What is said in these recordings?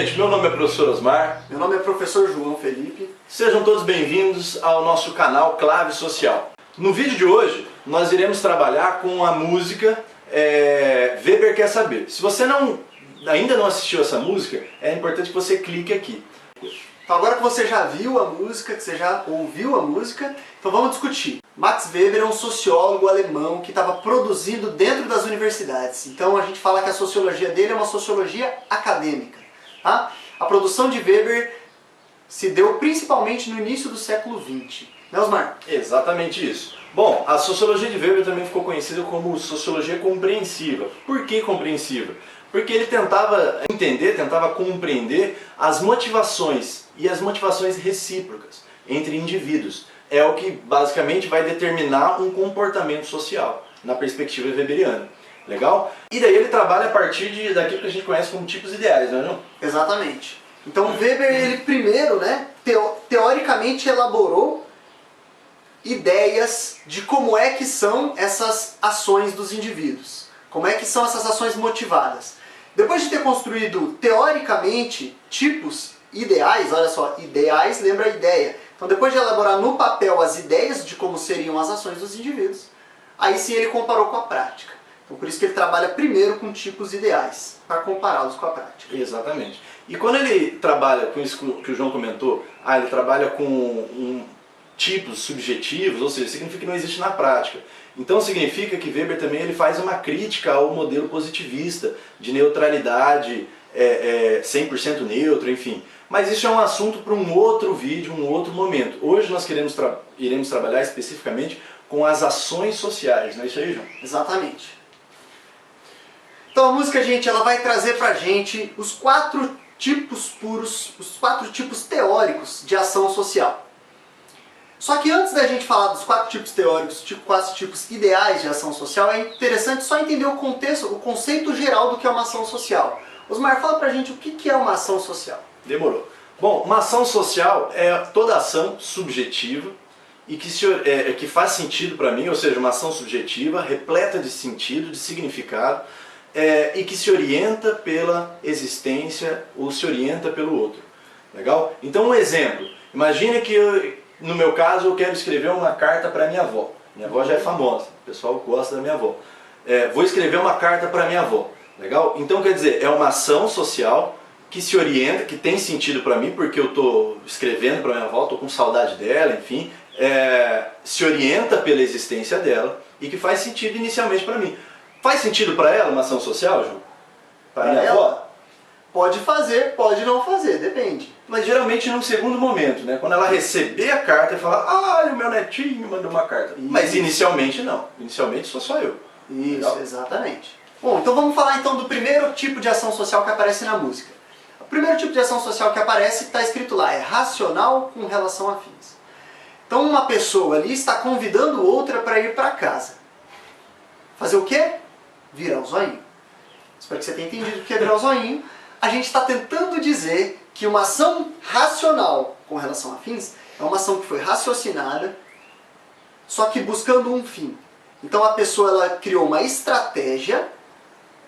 gente, meu nome é professor Osmar. Meu nome é professor João Felipe. Sejam todos bem-vindos ao nosso canal Clave Social. No vídeo de hoje, nós iremos trabalhar com a música Weber Quer Saber. Se você ainda não assistiu essa música, é importante que você clique aqui. Então agora que você já viu a música, que você já ouviu a música, então vamos discutir. Max Weber é um sociólogo alemão que estava produzindo dentro das universidades. Então a gente fala que a sociologia dele é uma sociologia acadêmica. Tá? A produção de Weber se deu principalmente no início do século XX. Né, Osmar? Exatamente isso. Bom, a sociologia de Weber também ficou conhecida como sociologia compreensiva. Por que compreensiva? Porque ele tentava entender, tentava compreender as motivações e as motivações recíprocas entre indivíduos. É o que basicamente vai determinar um comportamento social, na perspectiva weberiana. Legal? E daí ele trabalha a partir daquilo que a gente conhece como tipos ideais, não é não? Exatamente. Então Weber, ele primeiro, teoricamente elaborou ideias de como é que são essas ações dos indivíduos. Como é que são essas ações motivadas. Depois de ter construído, teoricamente, tipos ideais, olha só, ideais lembra ideia. Então depois de elaborar no papel as ideias de como seriam as ações dos indivíduos, aí sim ele comparou com a prática. Então por isso que ele trabalha primeiro com tipos ideais, para compará-los com a prática. Exatamente. E quando ele trabalha com isso que o João comentou, ele trabalha com tipos subjetivos, ou seja, significa que não existe na prática. Então significa que Weber também ele faz uma crítica ao modelo positivista, de neutralidade, 100% neutro, enfim. Mas isso é um assunto para um outro vídeo, um outro momento. Hoje nós iremos trabalhar especificamente com as ações sociais, não é isso aí, João? Exatamente. Então a música, gente, ela vai trazer pra gente os 4 tipos puros, os 4 tipos teóricos de ação social. Só que antes da gente falar dos 4 tipos teóricos, 4 tipos ideais de ação social, é interessante só entender o contexto, o conceito geral do que é uma ação social. Osmar, fala pra gente o que é uma ação social. Demorou. Bom, uma ação social é toda ação subjetiva e que faz sentido para mim, ou seja, uma ação subjetiva, repleta de sentido, de significado, e que se orienta pela existência ou se orienta pelo outro. Legal? Então um exemplo, imagine que no meu caso eu quero escrever uma carta para minha avó. Minha avó já é famosa, o pessoal gosta da minha avó. Vou escrever uma carta para minha avó. Legal? Então quer dizer, é uma ação social que se orienta, que tem sentido para mim, porque eu estou escrevendo para minha avó, estou com saudade dela, enfim, se orienta pela existência dela e que faz sentido inicialmente para mim. Faz sentido para ela uma ação social, Ju? Para minha avó? Pode fazer, pode não fazer, depende. Mas geralmente num segundo momento, né? Quando ela receber a carta e falar, o meu netinho me mandou uma carta. Isso. Mas inicialmente não, inicialmente sou só eu. Isso, legal? Exatamente. Bom, então vamos falar então do primeiro tipo de ação social que aparece na música. O primeiro tipo de ação social que aparece, está escrito lá, é racional com relação a fins. Então uma pessoa ali está convidando outra para ir para casa. Fazer o quê? Virar o zoinho. Espero que você tenha entendido o que é virar o zoinho. A gente está tentando dizer que uma ação racional com relação a fins é uma ação que foi raciocinada, só que buscando um fim. Então a pessoa ela criou uma estratégia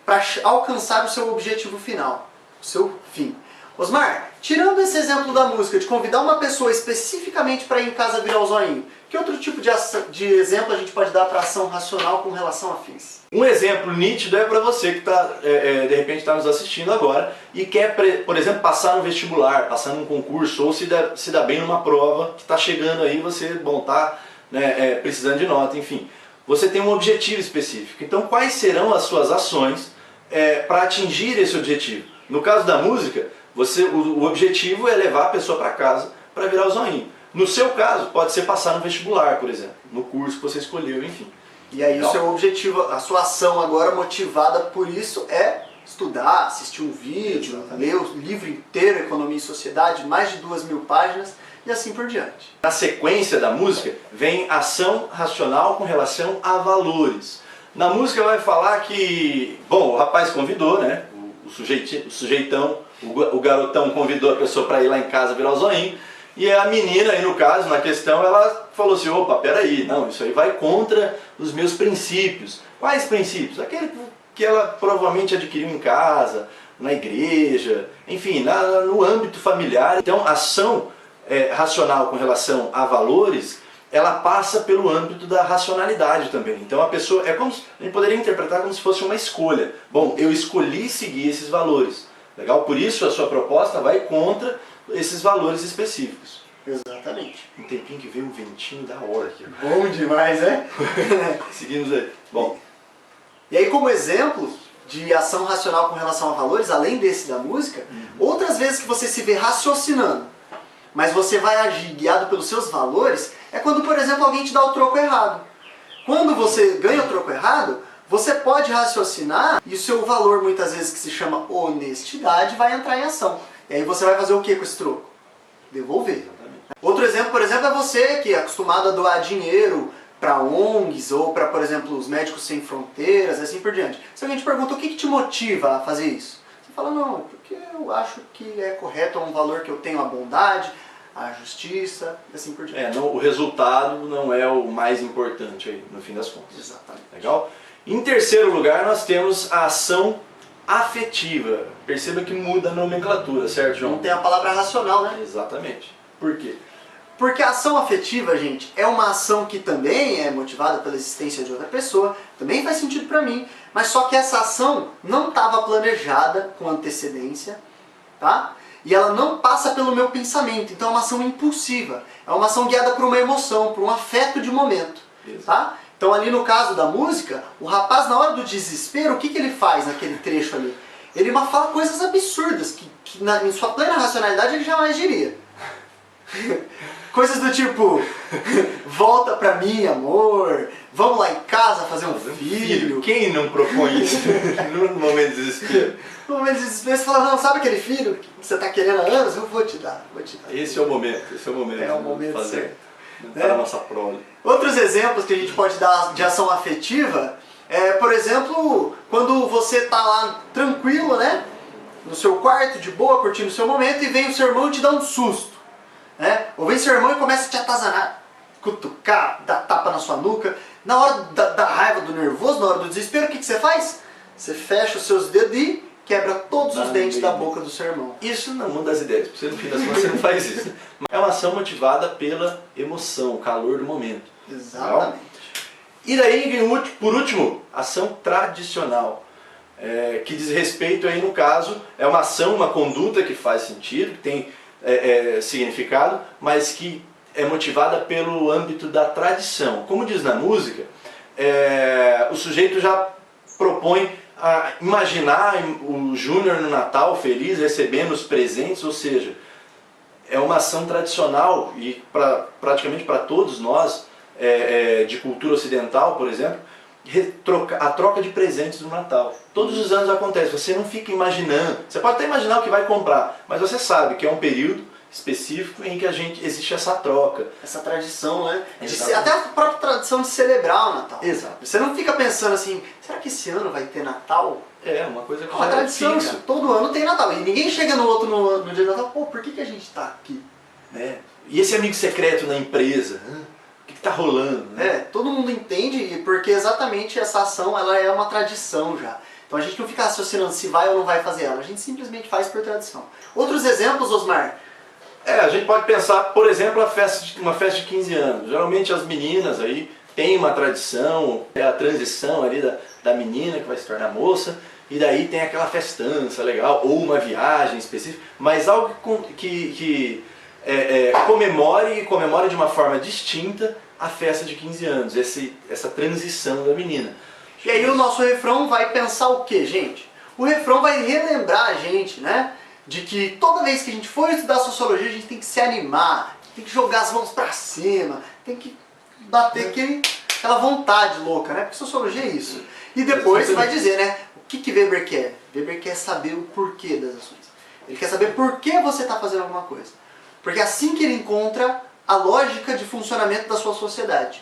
para alcançar o seu objetivo final, o seu fim. Osmar, tirando esse exemplo da música, de convidar uma pessoa especificamente para ir em casa virar o zoinho, que outro tipo de exemplo a gente pode dar para ação racional com relação a fins? Um exemplo nítido é para você que de repente está nos assistindo agora e quer, por exemplo, passar no vestibular, passar num concurso ou se dá bem numa prova que está chegando aí, você está precisando de nota, enfim. Você tem um objetivo específico. Então quais serão as suas ações para atingir esse objetivo? No caso da música, o objetivo é levar a pessoa para casa para virar o zoinho. No seu caso, pode ser passar no vestibular, por exemplo, no curso que você escolheu, enfim. E aí o seu objetivo, a sua ação agora motivada por isso é estudar, assistir um vídeo, ler o livro inteiro, Economia e Sociedade, mais de 2.000 páginas e assim por diante. Na sequência da música vem ação racional com relação a valores. Na música vai falar que, bom, o rapaz convidou, né? O sujeitão, o garotão convidou a pessoa para ir lá em casa virar o zoinho. E a menina, aí no caso, na questão, ela falou assim, opa, peraí, não, isso aí vai contra os meus princípios. Quais princípios? Aquele que ela provavelmente adquiriu em casa, na igreja, enfim, no âmbito familiar. Então, a ação racional com relação a valores, ela passa pelo âmbito da racionalidade também. Então a pessoa, a gente poderia interpretar como se fosse uma escolha. Bom, eu escolhi seguir esses valores. Legal? Por isso a sua proposta vai contra esses valores específicos. Exatamente. Um tempinho que veio um ventinho da hora aqui. Bom demais, né? Seguimos aí. Bom. E aí, como exemplo de ação racional com relação a valores, além desse da música, outras vezes que você se vê raciocinando, mas você vai agir guiado pelos seus valores, é quando, por exemplo, alguém te dá o troco errado. Quando você ganha o troco errado, você pode raciocinar e o seu valor, muitas vezes, que se chama honestidade, vai entrar em ação. E aí você vai fazer o que com esse troco? Devolver. Outro exemplo, por exemplo, é você que é acostumado a doar dinheiro para ONGs ou para, por exemplo, os Médicos Sem Fronteiras, assim por diante. Se alguém te pergunta o que te motiva a fazer isso, você fala, não, porque eu acho que é correto, é um valor que eu tenho a bondade, a justiça, e assim por diante. O resultado não é o mais importante aí, no fim das contas. Exatamente. Legal? Em terceiro lugar, nós temos a ação afetiva. Perceba que muda a nomenclatura, certo, João? Não tem a palavra racional, né? Exatamente. Por quê? Porque a ação afetiva, gente, é uma ação que também é motivada pela existência de outra pessoa, também faz sentido pra mim, mas só que essa ação não estava planejada com antecedência, tá? E ela não passa pelo meu pensamento, então é uma ação impulsiva, é uma ação guiada por uma emoção, por um afeto de momento, tá? Então ali no caso da música, o rapaz na hora do desespero, o que ele faz naquele trecho ali? Ele fala coisas absurdas, que em sua plena racionalidade ele jamais diria. Coisas do tipo, volta pra mim, amor, vamos lá em casa fazer um filho. Quem não propõe isso no momento de desespero? No momento de desespero você fala, não, sabe aquele filho que você tá querendo há anos? Eu vou te dar. Esse é o momento, É o momento de fazer. certo. Para a nossa prole. Outros exemplos que a gente pode dar de ação afetiva é, por exemplo, quando você tá lá tranquilo, né? No seu quarto, de boa, curtindo o seu momento, e vem o seu irmão e te dá um susto. Né? Ou vem seu irmão e começa a te atazanar, cutucar, dar tapa na sua nuca. Na hora da raiva, do nervoso, na hora do desespero, o que você faz? Você fecha os seus dedos e quebra todos os dentes da boca do seu irmão. Isso não muda as ideias, porque no fim das contas você não faz isso. É uma ação motivada pela emoção, o calor do momento. Exatamente. E daí, por último, ação tradicional. Que diz respeito aí, no caso, é uma ação, uma conduta que faz sentido, que tem significado, mas que é motivada pelo âmbito da tradição. Como diz na música, o sujeito já propõe a imaginar o Júnior no Natal feliz, recebendo os presentes, ou seja, é uma ação tradicional e praticamente para todos nós, de cultura ocidental, por exemplo, a troca de presentes no Natal. Todos os anos acontece, você não fica imaginando, você pode até imaginar o que vai comprar, mas você sabe que é um período específico em que existe essa troca. Essa tradição, né? Até a própria tradição de celebrar o Natal. Exato. Você não fica pensando assim, será que esse ano vai ter Natal? É uma coisa que é uma tradição, cara. Todo ano tem Natal. E ninguém chega no dia do Natal, pô, por que a gente tá aqui? E esse amigo secreto na empresa? O que tá rolando? Né? Todo mundo entende, porque exatamente essa ação ela é uma tradição já. Então a gente não fica raciocinando se vai ou não vai fazer ela, a gente simplesmente faz por tradição. Outros exemplos, Osmar? A gente pode pensar, por exemplo, uma festa de 15 anos. Geralmente as meninas aí têm uma tradição, a transição ali da menina que vai se tornar moça, e daí tem aquela festança legal, ou uma viagem específica, mas algo que comemore de uma forma distinta a festa de 15 anos, essa transição da menina. E aí o nosso refrão vai pensar o quê, gente? O refrão vai relembrar a gente, né? De que toda vez que a gente for estudar sociologia, a gente tem que se animar, tem que jogar as mãos pra cima, tem que bater aquela vontade louca, né? Porque sociologia é isso. E depois vai dizer, né? O que Weber quer? Weber quer saber o porquê das ações. Ele quer saber por que você está fazendo alguma coisa. Porque é assim que ele encontra a lógica de funcionamento da sua sociedade.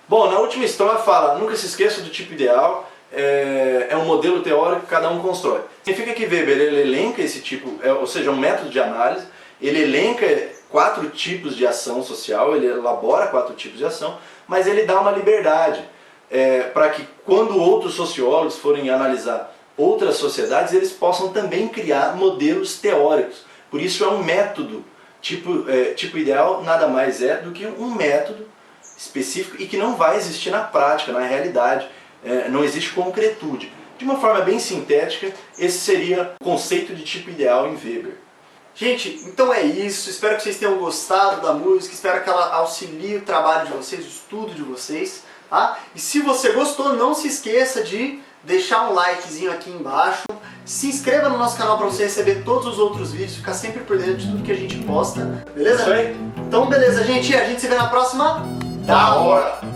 Bom, na última estrofe fala, nunca se esqueça do tipo ideal, é um modelo teórico que cada um constrói. Significa que Weber ele elenca esse tipo, ou seja, um método de análise, ele elenca 4 tipos de ação social, ele elabora 4 tipos de ação, mas ele dá uma liberdade para que quando outros sociólogos forem analisar outras sociedades eles possam também criar modelos teóricos. Por isso é um método. Tipo ideal nada mais é do que um método específico e que não vai existir na prática, na realidade. Não existe concretude. De uma forma bem sintética, esse seria o conceito de tipo ideal em Weber. Gente, então é isso. Espero que vocês tenham gostado da música, espero que ela auxilie o trabalho de vocês, o estudo de vocês. Tá? E se você gostou, não se esqueça de deixar um likezinho aqui embaixo. Se inscreva no nosso canal para você receber todos os outros vídeos, ficar sempre por dentro de tudo que a gente posta. Beleza? Isso aí. Então beleza, gente. A gente se vê na próxima. Da hora!